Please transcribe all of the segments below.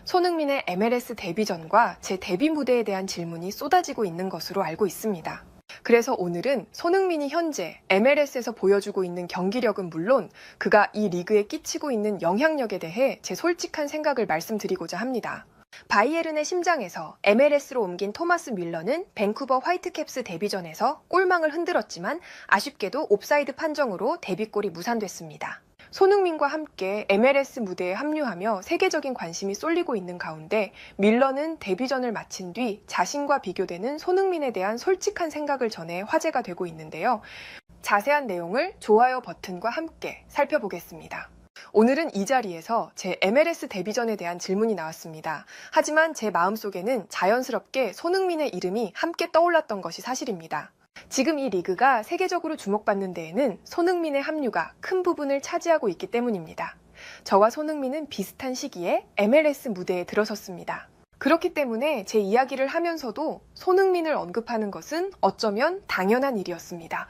손흥민의 MLS 데뷔전과 제 데뷔 무대에 대한 질문이 쏟아지고 있는 것으로 알고 있습니다. 그래서 오늘은 손흥민이 현재 MLS에서 보여주고 있는 경기력은 물론 그가 이 리그에 끼치고 있는 영향력에 대해 제 솔직한 생각을 말씀드리고자 합니다. 바이에른의 심장에서 MLS로 옮긴 토마스 뮬러는 밴쿠버 화이트캡스 데뷔전에서 골망을 흔들었지만 아쉽게도 옵사이드 판정으로 데뷔골이 무산됐습니다. 손흥민과 함께 MLS 무대에 합류하며 세계적인 관심이 쏠리고 있는 가운데 밀러는 데뷔전을 마친 뒤 자신과 비교되는 손흥민에 대한 솔직한 생각을 전해 화제가 되고 있는데요. 자세한 내용을 좋아요 버튼과 함께 살펴보겠습니다. 오늘은 이 자리에서 제 MLS 데뷔전에 대한 질문이 나왔습니다. 하지만 제 마음속에는 자연스럽게 손흥민의 이름이 함께 떠올랐던 것이 사실입니다. 지금 이 리그가 세계적으로 주목받는 데에는 손흥민의 합류가 큰 부분을 차지하고 있기 때문입니다. 저와 손흥민은 비슷한 시기에 MLS 무대에 들어섰습니다. 그렇기 때문에 제 이야기를 하면서도 손흥민을 언급하는 것은 어쩌면 당연한 일이었습니다.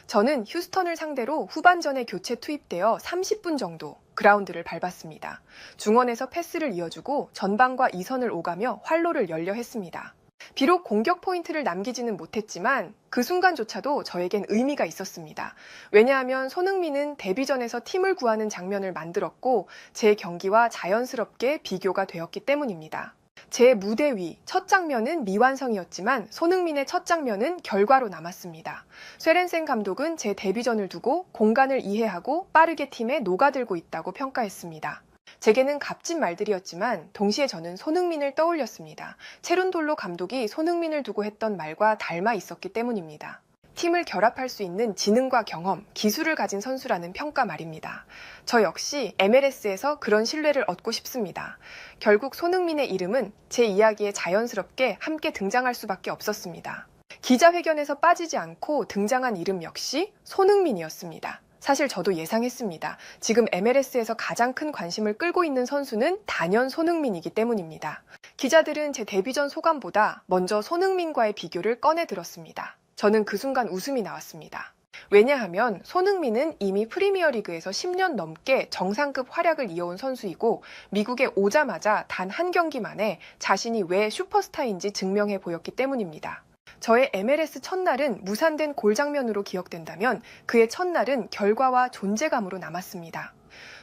저는 휴스턴을 상대로 후반전에 교체 투입되어 30분 정도 그라운드를 밟았습니다. 중원에서 패스를 이어주고 전방과 2선을 오가며 활로를 열려 했습니다. 비록 공격 포인트를 남기지는 못했지만 그 순간조차도 저에겐 의미가 있었습니다. 왜냐하면 손흥민은 데뷔전에서 팀을 구하는 장면을 만들었고 제 경기와 자연스럽게 비교가 되었기 때문입니다. 제 무대 위 첫 장면은 미완성이었지만 손흥민의 첫 장면은 결과로 남았습니다. 쇠렌센 감독은 제 데뷔전을 두고 공간을 이해하고 빠르게 팀에 녹아들고 있다고 평가했습니다. 제게는 값진 말들이었지만 동시에 저는 손흥민을 떠올렸습니다. 체룬돌로 감독이 손흥민을 두고 했던 말과 닮아 있었기 때문입니다. 팀을 결합할 수 있는 지능과 경험, 기술을 가진 선수라는 평가 말입니다. 저 역시 MLS에서 그런 신뢰를 얻고 싶습니다. 결국 손흥민의 이름은 제 이야기에 자연스럽게 함께 등장할 수밖에 없었습니다. 기자회견에서 빠지지 않고 등장한 이름 역시 손흥민이었습니다. 사실 저도 예상했습니다. 지금 MLS에서 가장 큰 관심을 끌고 있는 선수는 단연 손흥민이기 때문입니다. 기자들은 제 데뷔전 소감보다 먼저 손흥민과의 비교를 꺼내 들었습니다. 저는 그 순간 웃음이 나왔습니다. 왜냐하면 손흥민은 이미 프리미어리그에서 10년 넘게 정상급 활약을 이어온 선수이고 미국에 오자마자 단 한 경기 만에 자신이 왜 슈퍼스타인지 증명해 보였기 때문입니다. 저의 MLS 첫날은 무산된 골 장면으로 기억된다면 그의 첫날은 결과와 존재감으로 남았습니다.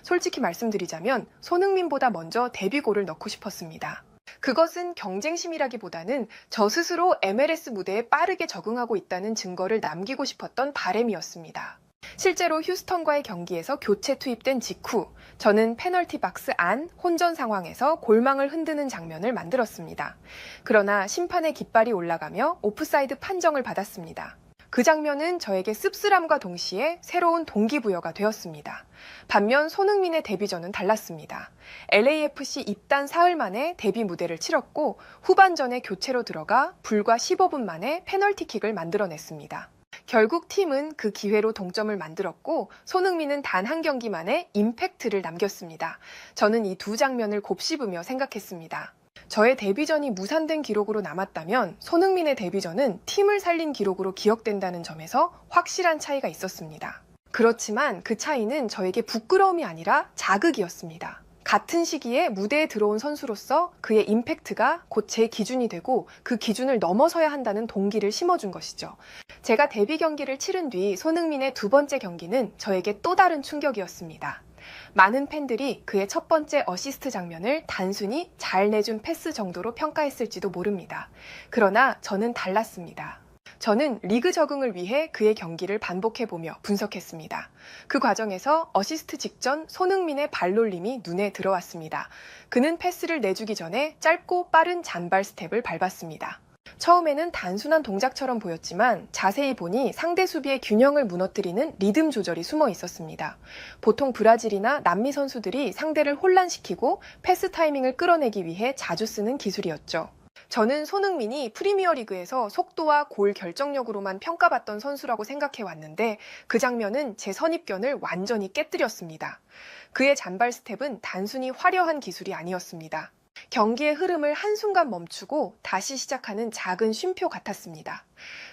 솔직히 말씀드리자면 손흥민보다 먼저 데뷔골을 넣고 싶었습니다. 그것은 경쟁심이라기보다는 저 스스로 MLS 무대에 빠르게 적응하고 있다는 증거를 남기고 싶었던 바람이었습니다. 실제로 휴스턴과의 경기에서 교체 투입된 직후 저는 페널티 박스 안 혼전 상황에서 골망을 흔드는 장면을 만들었습니다. 그러나 심판의 깃발이 올라가며 오프사이드 판정을 받았습니다. 그 장면은 저에게 씁쓸함과 동시에 새로운 동기부여가 되었습니다. 반면 손흥민의 데뷔전은 달랐습니다. LAFC 입단 사흘 만에 데뷔 무대를 치렀고 후반전에 교체로 들어가 불과 15분 만에 페널티킥을 만들어냈습니다. 결국 팀은 그 기회로 동점을 만들었고 손흥민은 단 한 경기 만에 임팩트를 남겼습니다. 저는 이 두 장면을 곱씹으며 생각했습니다. 저의 데뷔전이 무산된 기록으로 남았다면 손흥민의 데뷔전은 팀을 살린 기록으로 기억된다는 점에서 확실한 차이가 있었습니다. 그렇지만 그 차이는 저에게 부끄러움이 아니라 자극이었습니다. 같은 시기에 무대에 들어온 선수로서 그의 임팩트가 곧 제 기준이 되고 그 기준을 넘어서야 한다는 동기를 심어준 것이죠. 제가 데뷔 경기를 치른 뒤 손흥민의 두 번째 경기는 저에게 또 다른 충격이었습니다. 많은 팬들이 그의 첫 번째 어시스트 장면을 단순히 잘 내준 패스 정도로 평가했을지도 모릅니다. 그러나 저는 달랐습니다. 저는 리그 적응을 위해 그의 경기를 반복해보며 분석했습니다. 그 과정에서 어시스트 직전 손흥민의 발놀림이 눈에 들어왔습니다. 그는 패스를 내주기 전에 짧고 빠른 잔발 스텝을 밟았습니다. 처음에는 단순한 동작처럼 보였지만 자세히 보니 상대 수비의 균형을 무너뜨리는 리듬 조절이 숨어 있었습니다. 보통 브라질이나 남미 선수들이 상대를 혼란시키고 패스 타이밍을 끌어내기 위해 자주 쓰는 기술이었죠. 저는 손흥민이 프리미어리그에서 속도와 골 결정력으로만 평가받던 선수라고 생각해 왔는데 그 장면은 제 선입견을 완전히 깨뜨렸습니다. 그의 잔발 스텝은 단순히 화려한 기술이 아니었습니다. 경기의 흐름을 한순간 멈추고 다시 시작하는 작은 쉼표 같았습니다.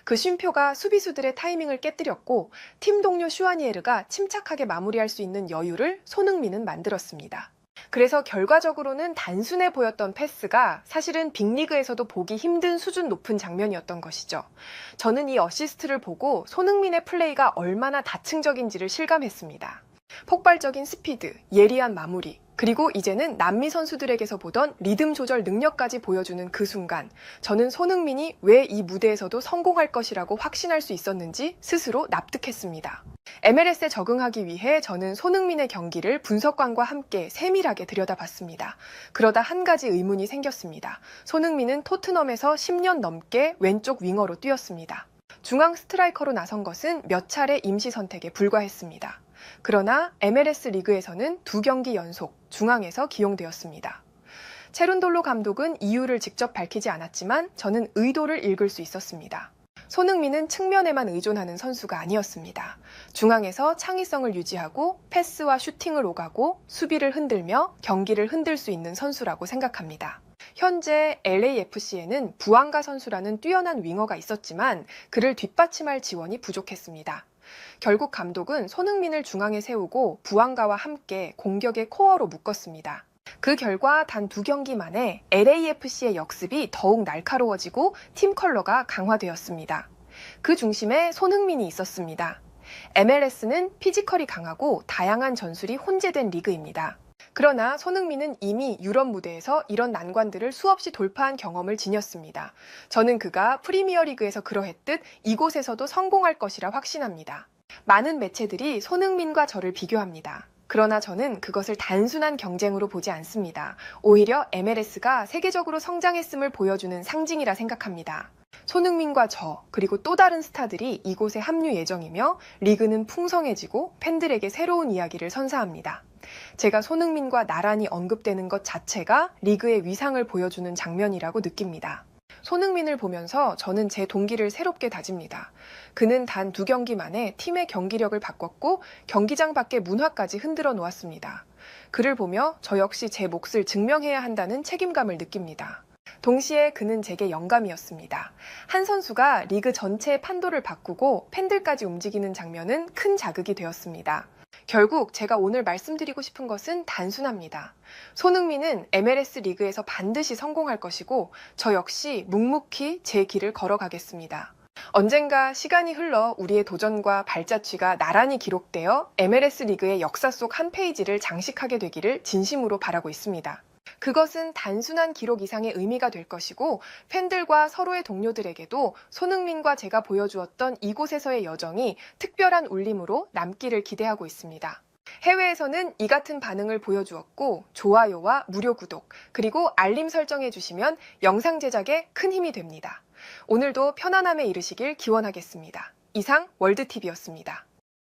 그 쉼표가 수비수들의 타이밍을 깨뜨렸고 팀 동료 슈아니에르가 침착하게 마무리할 수 있는 여유를 손흥민은 만들었습니다. 그래서 결과적으로는 단순해 보였던 패스가 사실은 빅리그에서도 보기 힘든 수준 높은 장면이었던 것이죠. 저는 이 어시스트를 보고 손흥민의 플레이가 얼마나 다층적인지를 실감했습니다. 폭발적인 스피드, 예리한 마무리, 그리고 이제는 남미 선수들에게서 보던 리듬 조절 능력까지 보여주는 그 순간, 저는 손흥민이 왜 이 무대에서도 성공할 것이라고 확신할 수 있었는지 스스로 납득했습니다. MLS에 적응하기 위해 저는 손흥민의 경기를 분석관과 함께 세밀하게 들여다봤습니다. 그러다 한 가지 의문이 생겼습니다. 손흥민은 토트넘에서 10년 넘게 왼쪽 윙어로 뛰었습니다. 중앙 스트라이커로 나선 것은 몇 차례 임시 선택에 불과했습니다. 그러나 MLS 리그에서는 2경기 연속 중앙에서 기용되었습니다. 체룬돌로 감독은 이유를 직접 밝히지 않았지만 저는 의도를 읽을 수 있었습니다. 손흥민은 측면에만 의존하는 선수가 아니었습니다. 중앙에서 창의성을 유지하고 패스와 슈팅을 오가고 수비를 흔들며 경기를 흔들 수 있는 선수라고 생각합니다. 현재 LAFC에는 부앙가 선수라는 뛰어난 윙어가 있었지만 그를 뒷받침할 지원이 부족했습니다. 결국 감독은 손흥민을 중앙에 세우고 부앙가와 함께 공격의 코어로 묶었습니다. 그 결과 단 2경기 만에 LAFC의 역습이 더욱 날카로워지고 팀 컬러가 강화되었습니다. 그 중심에 손흥민이 있었습니다. MLS는 피지컬이 강하고 다양한 전술이 혼재된 리그입니다. 그러나 손흥민은 이미 유럽 무대에서 이런 난관들을 수없이 돌파한 경험을 지녔습니다. 저는 그가 프리미어리그에서 그러했듯 이곳에서도 성공할 것이라 확신합니다. 많은 매체들이 손흥민과 저를 비교합니다. 그러나 저는 그것을 단순한 경쟁으로 보지 않습니다. 오히려 MLS가 세계적으로 성장했음을 보여주는 상징이라 생각합니다. 손흥민과 저, 그리고 또 다른 스타들이 이곳에 합류 예정이며 리그는 풍성해지고 팬들에게 새로운 이야기를 선사합니다. 제가 손흥민과 나란히 언급되는 것 자체가 리그의 위상을 보여주는 장면이라고 느낍니다. 손흥민을 보면서 저는 제 동기를 새롭게 다집니다. 그는 단 2경기 만에 팀의 경기력을 바꿨고 경기장 밖의 문화까지 흔들어 놓았습니다. 그를 보며 저 역시 제 몫을 증명해야 한다는 책임감을 느낍니다. 동시에 그는 제게 영감이었습니다. 한 선수가 리그 전체의 판도를 바꾸고 팬들까지 움직이는 장면은 큰 자극이 되었습니다. 결국 제가 오늘 말씀드리고 싶은 것은 단순합니다. 손흥민은 MLS 리그에서 반드시 성공할 것이고 저 역시 묵묵히 제 길을 걸어가겠습니다. 언젠가 시간이 흘러 우리의 도전과 발자취가 나란히 기록되어 MLS 리그의 역사 속 한 페이지를 장식하게 되기를 진심으로 바라고 있습니다. 그것은 단순한 기록 이상의 의미가 될 것이고 팬들과 서로의 동료들에게도 손흥민과 제가 보여주었던 이곳에서의 여정이 특별한 울림으로 남기를 기대하고 있습니다. 해외에서는 이 같은 반응을 보여주었고 좋아요와 무료 구독 그리고 알림 설정해 주시면 영상 제작에 큰 힘이 됩니다. 오늘도 편안함에 이르시길 기원하겠습니다. 이상 월드TV였습니다.